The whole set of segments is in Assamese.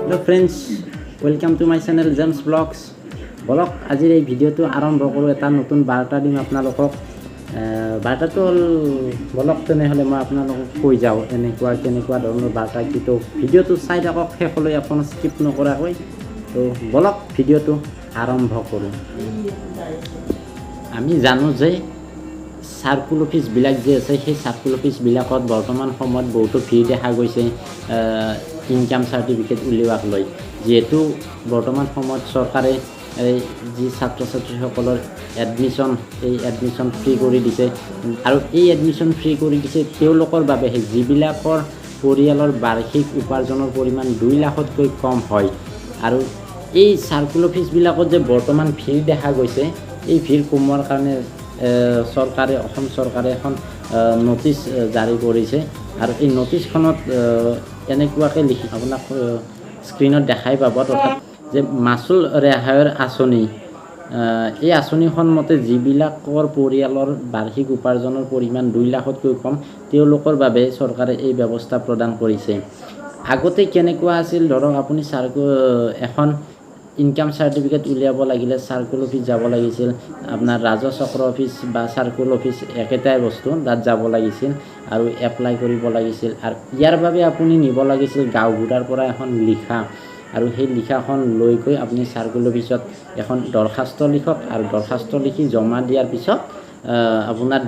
Hello friends, welcome to my channel James Vlogs. বলক আজিৰ এই ভিডিঅ'টো আৰম্ভ কৰোঁ এটা নতুন বাৰ্তা দিম আপোনালোকক বাৰ্তাটো হ'ল বলক তেনেহ'লে মই আপোনালোকক কৈ যাওঁ কেনেকুৱা ধৰণৰ বাৰ্তা কি তো ভিডিঅ'টো চাই থাকক শেষলৈ আপুনি স্কিপ নকৰাকৈ তো বলক ভিডিঅ'টো আৰম্ভ কৰোঁ আমি জানো যে সাৰ্কুল অফিচবিলাক যে আছে সেই সাৰ্কুল অফিচবিলাকত বৰ্তমান সময়ত বহুতো ভিৰ দেখা গৈছে ইনকাম সাৰ্টিফিকেট উলিওৱাক লৈ যেহেতু বৰ্তমান সময়ত চৰকাৰে যি ছাত্ৰ ছাত্ৰীসকলৰ এডমিশ্যন ফ্ৰী কৰি দিছে আৰু এই এডমিশ্যন ফ্ৰী কৰি দিছে তেওঁলোকৰ বাবে যিবিলাকৰ পৰিয়ালৰ বাৰ্ষিক উপাৰ্জনৰ পৰিমাণ 2 লাখতকৈ কম হয় আৰু এই সাৰ্কুল অফিচবিলাকত যে বৰ্তমান ভিৰ দেখা গৈছে এই ভিৰ কমোৱাৰ কাৰণে অসম চৰকাৰে এখন নটিচ জাৰি কৰিছে আৰু এই নটিচখনত এনেকুৱাকৈ লিখি আপোনাক স্ক্ৰীনত দেখাই পাব তথা যে মাচুল ৰেহাইৰ আঁচনি এই আঁচনিখন মতে যিবিলাকৰ পৰিয়ালৰ বাৰ্ষিক উপাৰ্জনৰ পৰিমাণ 2 লাখতকৈ কম তেওঁলোকৰ বাবে চৰকাৰে এই ব্যৱস্থা প্ৰদান কৰিছে আগতে কেনেকুৱা আছিল ধৰক আপুনি এখন ইনকাম সাৰ্টিফিকেট উলিয়াব লাগিলে সাৰ্কুল অফিচ যাব লাগিছিল আপোনাৰ ৰাজহ চক্ৰ অফিচ বা সাৰ্কুল অফিচ একেটাই বস্তু তাত যাব লাগিছিল আৰু এপ্লাই কৰিব লাগিছিল আৰু ইয়াৰ বাবে আপুনি নিব লাগিছিল গাঁওবুঢ়াৰ পৰা এখন লিখা আৰু সেই লিখাখন লৈ গৈ আপুনি সাৰ্কুল অফিচত এখন দৰখাস্ত লিখক আৰু দৰখাস্ত লিখি জমা দিয়াৰ পিছত আপোনাৰ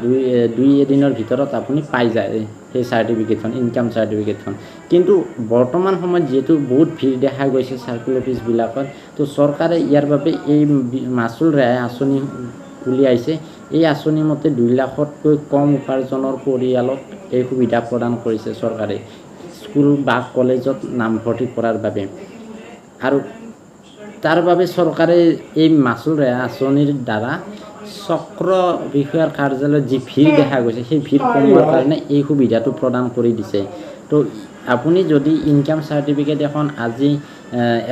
দুই এদিনৰ ভিতৰত আপুনি পাই যায় সেই সাৰ্টিফিকেটখন ইনকাম সাৰ্টিফিকেটখন কিন্তু বৰ্তমান সময়ত যেহেতু বহুত ভিৰ দেখা গৈছে সাৰ্কুল অফিচবিলাকত তো চৰকাৰে ইয়াৰ বাবে এই মাচুল ৰেহাই আঁচনি উলিয়াইছে এই আঁচনি মতে 2 লাখতকৈ কম উপাৰ্জনৰ পৰিয়ালক এই সুবিধা প্ৰদান কৰিছে চৰকাৰে স্কুল বা কলেজত নামভৰ্তি কৰাৰ বাবে আৰু তাৰ বাবে চৰকাৰে এই মাচুল ৰেহাই আঁচনিৰ দ্বাৰা চক্ৰ বিষয়াৰ কাৰ্যালয়ত যি ভিৰ দেখা গৈছে সেই ভিৰ কমোৱাৰ কাৰণে এই সুবিধাটো প্ৰদান কৰি দিছে তো আপুনি যদি ইনকাম সাৰ্টিফিকেট এখন আজি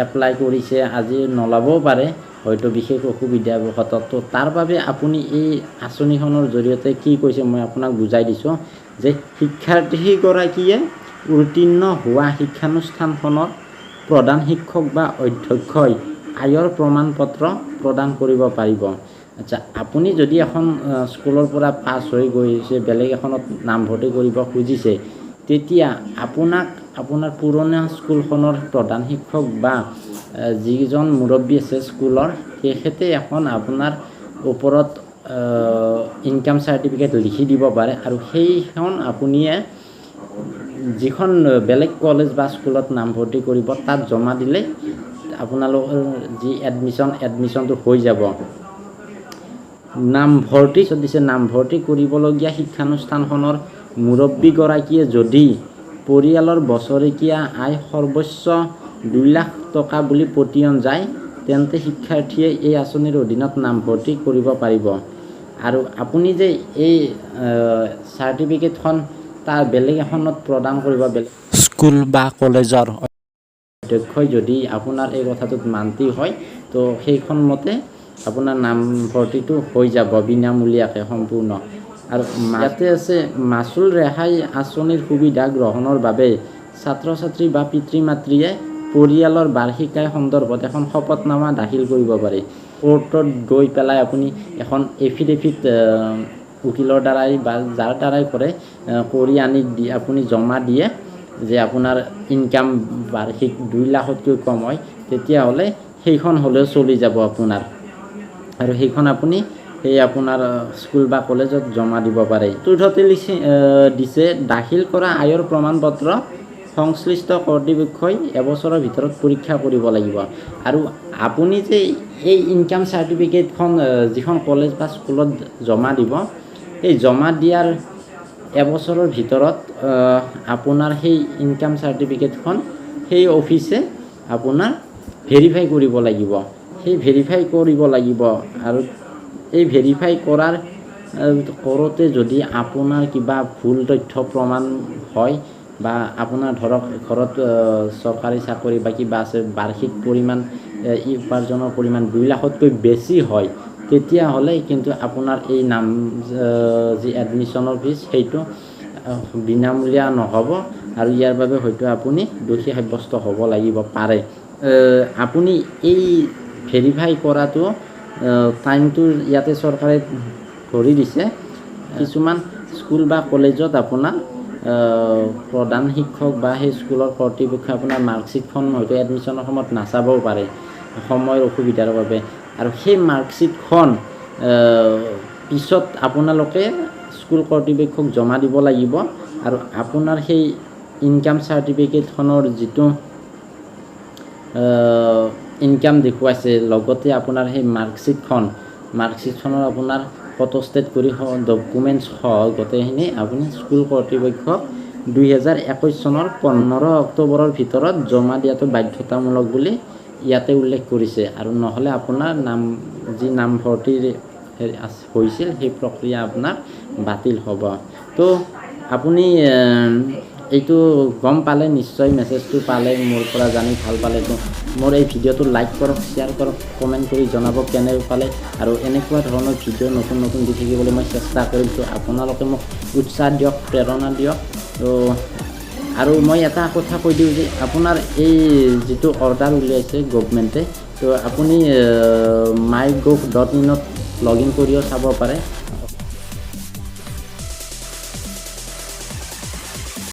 এপ্লাই কৰিছে আজি নলাবও পাৰে হয়তো বিশেষ অসুবিধাবশত তো তাৰ বাবে আপুনি এই আঁচনিখনৰ জৰিয়তে কি কৈছে মই আপোনাক বুজাই দিছোঁ যে শিক্ষাৰ্থীগৰাকীয়ে উত্তীৰ্ণ হোৱা শিক্ষানুষ্ঠানখনৰ প্ৰধান শিক্ষক বা অধ্যক্ষই আয়ৰ প্ৰমাণপত্ৰ প্ৰদান কৰিব পাৰিব আচ্ছা আপুনি যদি এখন স্কুলৰ পৰা পাছ হৈ গৈছে বেলেগ এখনত নামভৰ্তি কৰিব খুজিছে তেতিয়া আপোনাৰ পুৰণা স্কুলখনৰ প্ৰধান শিক্ষক বা যিজন মুৰব্বী আছে স্কুলৰ তেখেতে এখন আপোনাৰ ওপৰত ইনকাম সাৰ্টিফিকেট লিখি দিব পাৰে আৰু সেইখন আপুনিয়ে যিখন বেলেগ কলেজ বা স্কুলত নামভৰ্তি কৰিব তাত জমা দিলে আপোনালোকৰ যি এডমিশ্যনটো হৈ যাব নামভৰ্তি কৰিবলগীয়া শিক্ষানুষ্ঠানখনৰ মুৰব্বীগৰাকীয়ে যদি পৰিয়ালৰ বছৰেকীয়া আয় সৰ্বোচ্চ 2 লাখ টকা বুলি পতিয়ন যায় তেন্তে শিক্ষাৰ্থীয়ে এই আঁচনিৰ অধীনত নামভৰ্তি কৰিব পাৰিব আৰু আপুনি যে এই চাৰ্টিফিকেটখন তাৰ বেলেগ এখনত প্ৰদান কৰিব বেলেগ স্কুল বা কলেজৰ অধ্যক্ষই যদি আপোনাৰ এই কথাটোত মান্তি হয় তো সেইখন মতে আপোনাৰ নামভৰ্তিটো হৈ যাব বিনামূলীয়াকৈ সম্পূৰ্ণ আৰু ইয়াতে আছে মাচুল ৰেহাই আঁচনিৰ সুবিধা গ্ৰহণৰ বাবে ছাত্ৰ ছাত্ৰী বা পিতৃ মাতৃয়ে পৰিয়ালৰ বাৰ্ষিক আয় সন্দৰ্ভত এখন শপতনামা দাখিল কৰিব পাৰে কোৰ্টত গৈ পেলাই আপুনি এখন এফিডেভিট উকিলৰ দ্বাৰাই বা যাৰ দ্বাৰাই কৰি আনি আপুনি জমা দিয়ে যে আপোনাৰ ইনকাম বাৰ্ষিক 2 লাখতকৈ কম হয় তেতিয়াহ'লে সেইখন হ'লেও চলি যাব আপোনাৰ আৰু সেইখন আপুনি আপোনাৰ স্কুল বা কলেজত জমা দিব পাৰে তথ্যতে দিছে দাখিল কৰা আয়ৰ প্ৰমাণপত্ৰ সংশ্লিষ্ট কৰ্তৃপক্ষই এবছৰৰ ভিতৰত পৰীক্ষা কৰিব লাগিব আৰু আপুনি যে এই ইনকাম সাৰ্টিফিকেটখন যিখন কলেজ বা স্কুলত জমা দিব এই জমা দিয়াৰ এবছৰৰ ভিতৰত আপোনাৰ সেই ইনকাম সাৰ্টিফিকেটখন সেই অফিচে আপোনাৰ ভেৰিফাই কৰিব লাগিব আৰু এই ভেৰিফাই কৰোঁতে যদি আপোনাৰ কিবা ভুল তথ্য প্ৰমাণ হয় বা আপোনাৰ ধৰক ঘৰত চৰকাৰী চাকৰি বা কিবা আছে বাৰ্ষিক পৰিমাণ উপাৰ্জনৰ পৰিমাণ 2 লাখতকৈ বেছি হয় তেতিয়াহ'লে কিন্তু আপোনাৰ এই যি এডমিশ্যনৰ ফিজ সেইটো বিনামূলীয়া নহ'ব আৰু ইয়াৰ বাবে হয়তো আপুনি দোষী সাব্যস্ত হ'ব লাগিব পাৰে। আপুনি এই ভেৰিফাই কৰাটো টাইমটো ইয়াতে চৰকাৰে ধৰি দিছে। কিছুমান স্কুল বা কলেজত আপোনাৰ প্ৰধান শিক্ষক বা সেই স্কুলৰ কৰ্তৃপক্ষই আপোনাৰ মাৰ্কশ্বিটখন হয়তো এডমিশ্যনৰ সময়ত নাচাবও পাৰে সময়ৰ অসুবিধাৰ বাবে, আৰু সেই মাৰ্কশ্বিটখন পিছত আপোনালোকে স্কুল কৰ্তৃপক্ষক জমা দিব লাগিব। আৰু আপোনাৰ সেই ইনকাম চাৰ্টিফিকেটখনৰ যিটো ইনকাম দেখুৱাইছে, লগতে আপোনাৰ সেই মাৰ্কশ্বিটখনৰ আপোনাৰ ফটোষ্টেট কৰি ডকুমেণ্টছ সহ গোটেইখিনি আপুনি স্কুল কৰ্তৃপক্ষক 2021 চনৰ 15 অক্টোবৰৰ ভিতৰত জমা দিয়াটো বাধ্যতামূলক বুলি ইয়াতে উল্লেখ কৰিছে। আৰু নহ'লে আপোনাৰ নামভৰ্তি হৈছিল সেই প্ৰক্ৰিয়া আপোনাৰ বাতিল হ'ব। তো আপুনি এইটো গম পালে, নিশ্চয় মেছেজটো পালে, মোৰ পৰা জানি ভাল পালে। তো মোৰ এই ভিডিঅ'টো লাইক কৰক, শ্বেয়াৰ কৰক, কমেণ্ট কৰি জনাব কেনে পালে। আৰু এনেকুৱা ধৰণৰ ভিডিঅ' নতুন নতুন দি থাকিবলৈ মই চেষ্টা কৰিম। তো আপোনালোকে মোক উৎসাহ দিয়ক, প্ৰেৰণা দিয়ক। তো আৰু মই এটা কথা কৈ দিওঁ যে আপোনাৰ এই যিটো অৰ্ডাৰ উলিয়াইছে গভমেণ্টে, তো আপুনি mygov.in লগ ইন কৰিও চাব পাৰে।